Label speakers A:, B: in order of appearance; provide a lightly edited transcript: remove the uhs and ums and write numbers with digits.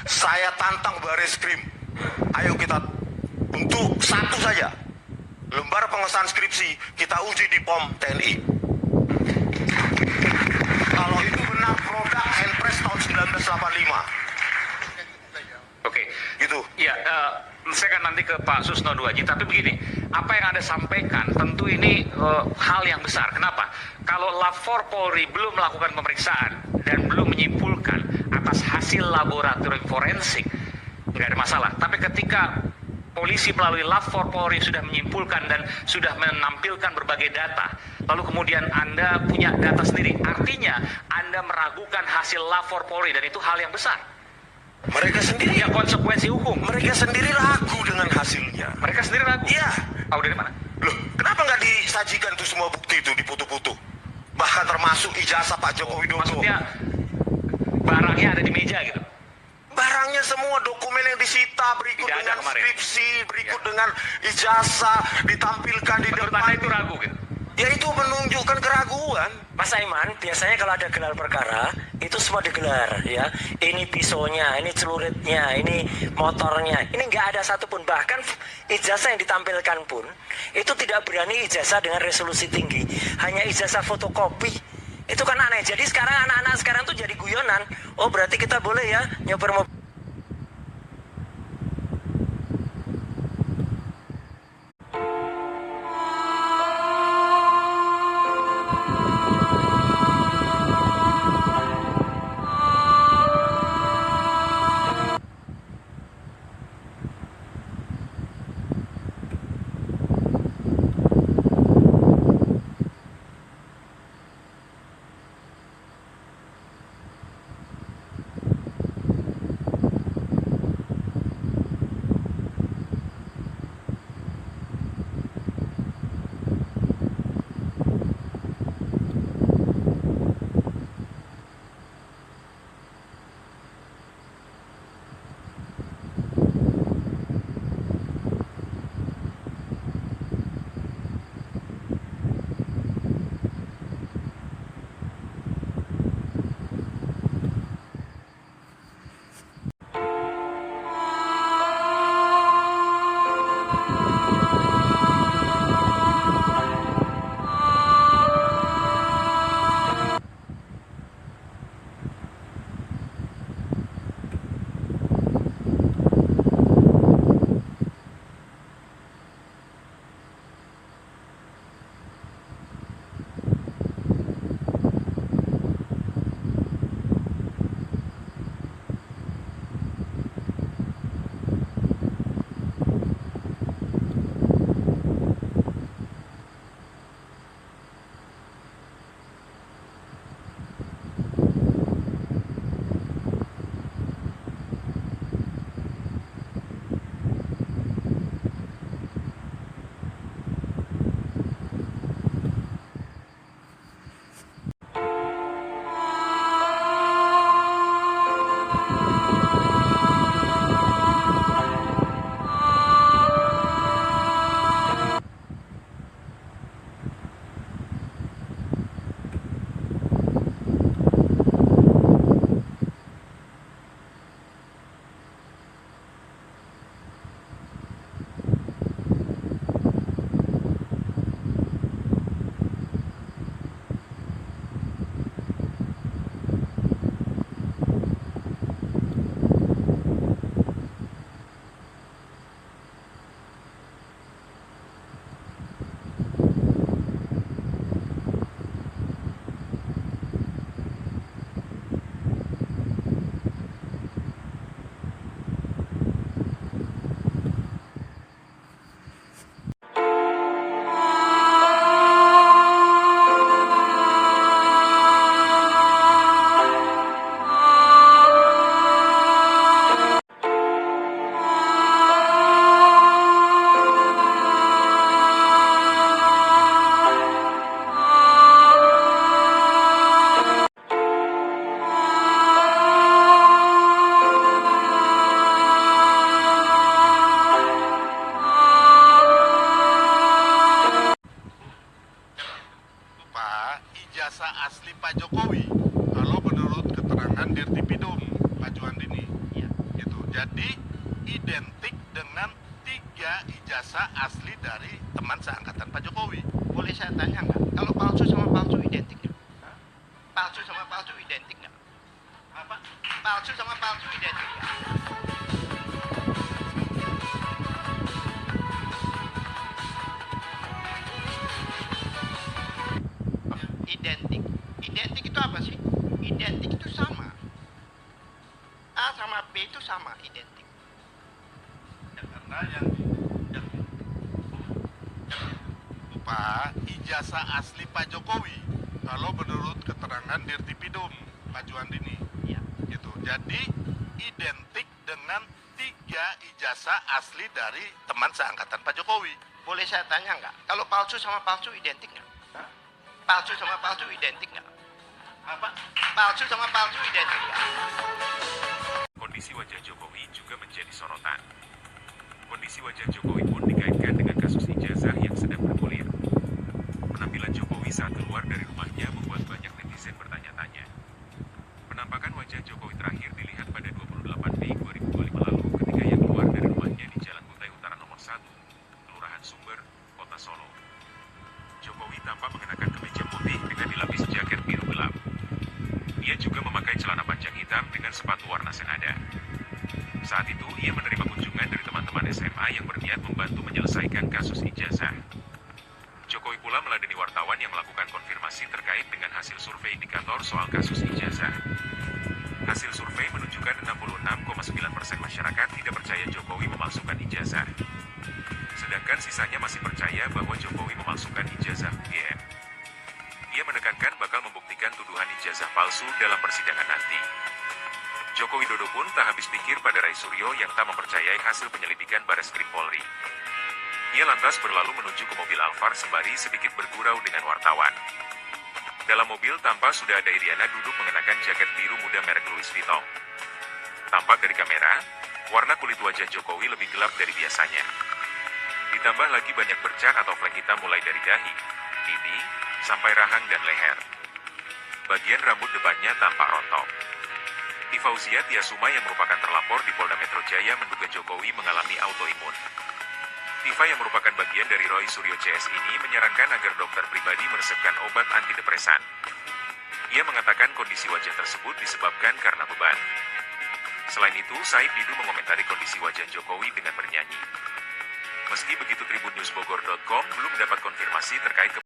A: Saya tantang Bareskrim. Ayo kita untuk satu saja. Lembar pengesahan skripsi kita uji di POM TNI. Kalau itu benar produk Handpress tahun 1985.
B: Oke,
A: Gitu.
B: ya, saya akan nanti ke Pak Susno Duaji. Tapi begini, apa yang Anda sampaikan tentu ini hal yang besar. Kenapa? Kalau Lafor Polri belum melakukan pemeriksaan dan belum menyimpulkan atas hasil laboratorium forensik, nggak ada masalah. Tapi ketika polisi melalui Lafor Polri sudah menyimpulkan dan sudah menampilkan berbagai data, lalu kemudian Anda punya data sendiri, artinya Anda meragukan hasil Lafor Polri, dan itu hal yang besar.
A: Mereka sendiri,
B: Ya, konsekuensi hukum.
A: mereka sendiri ragu dengan hasilnya.
B: Mereka sendiri ragu.
A: Iya.
B: Tahu dari mana?
A: Loh, kenapa nggak disajikan tuh semua bukti itu di foto-foto? Bahkan termasuk ijazah Pak Joko Widodo.
B: Maksudnya barangnya ada di meja gitu.
A: Barangnya semua, dokumen yang disita berikut
B: Tidak ada
A: dengan
B: kemarin.
A: skripsi, berikut
B: Ya.
A: dengan ijazah ditampilkan di
B: Menurut
A: depan.
B: Anda itu ragu gitu.
A: Ya itu menunjukkan keraguan.
C: Mas Aiman, biasanya kalau ada gelar perkara, itu semua digelar ya. Ini pisaunya, ini celuritnya, ini motornya. Ini nggak ada satupun. Bahkan ijazah yang ditampilkan pun, itu tidak berani ijazah dengan resolusi tinggi. Hanya ijazah fotokopi. Itu kan aneh. Jadi sekarang anak-anak sekarang tuh jadi guyonan. Oh berarti kita boleh ya nyoper mobil.
D: Jadi identik dengan 3 ijazah asli dari teman seangkatan Pak Jokowi.
E: Boleh saya tanya nggak? Kalau palsu sama palsu identik nggak? Palsu sama palsu identik nggak?
D: Apa?
E: Palsu sama palsu identik nggak? Identik. Identik itu apa sih? Identik itu sama. A sama B itu sama, identik.
D: Ya, karena yang Pak, ijazah asli Pak Jokowi. Kalau menurut keterangan Dirtipidum Pak Juandini,
E: Ya.
D: gitu. Jadi identik dengan 3 ijazah asli dari teman seangkatan Pak Jokowi.
E: Boleh saya tanya nggak? Kalau palsu sama palsu identik nggak? Palsu sama palsu identik nggak?
D: Apa?
E: Palsu sama palsu identik nggak?
F: Kondisi wajah Jokowi juga menjadi sorotan. Kondisi wajah Jokowi pun dikaitkan dengan kasus ijazah yang sedang bergulir. Penampilan Jokowi saat keluar dari rumahnya membuat banyak netizen bertanya-tanya. Penampakan wajah Jokowi terakhir dilihat pada 28 Mei 2025 lalu ketika ia keluar dari rumahnya di Jalan Kutai Utara nomor 1, Kelurahan Sumber, Kota Solo. Jokowi tampak mengenakan kemeja putih dengan dilapis jaket biru gelap. Ia juga memakai celana panjang hitam dengan sepatu warna senada. Saat itu, ia menerima kunjungan dari teman-teman SMA yang berniat membantu menyelesaikan kasus ijazah. Jokowi pula meladeni wartawan yang melakukan konfirmasi terkait dengan hasil survei indikator soal kasus ijazah. Hasil survei menunjukkan 66,9% masyarakat tidak percaya Jokowi memalsukan ijazah. Sedangkan sisanya masih percaya bahwa Jokowi memalsukan ijazah UGM. Ia menekankan bakal membuktikan tuduhan ijazah palsu dalam persidangan nanti. Joko Widodo pun tak habis pikir pada Rai Suryo yang tak mempercayai hasil penyelidikan Bareskrim Polri. Ia lantas berlalu menuju ke mobil Alphard sembari sedikit bergurau dengan wartawan. Dalam mobil tampak sudah ada Iriana duduk mengenakan jaket biru muda merek Louis Vuitton. Tampak dari kamera, warna kulit wajah Jokowi lebih gelap dari biasanya. Ditambah lagi banyak bercak atau flek hitam mulai dari dahi, pipi, sampai rahang dan leher. Bagian rambut depannya tampak rontok. Fauzia Tiasuma yang merupakan terlapor di Polda Metro Jaya menduga Jokowi mengalami autoimun. Tifa yang merupakan bagian dari Roy Suryo CS ini menyarankan agar dokter pribadi meresepkan obat antidepresan. Ia mengatakan kondisi wajah tersebut disebabkan karena beban. Selain itu, Said Didu mengomentari kondisi wajah Jokowi dengan bernyanyi. Meski begitu, tribunnewsbogor.com belum dapat konfirmasi terkait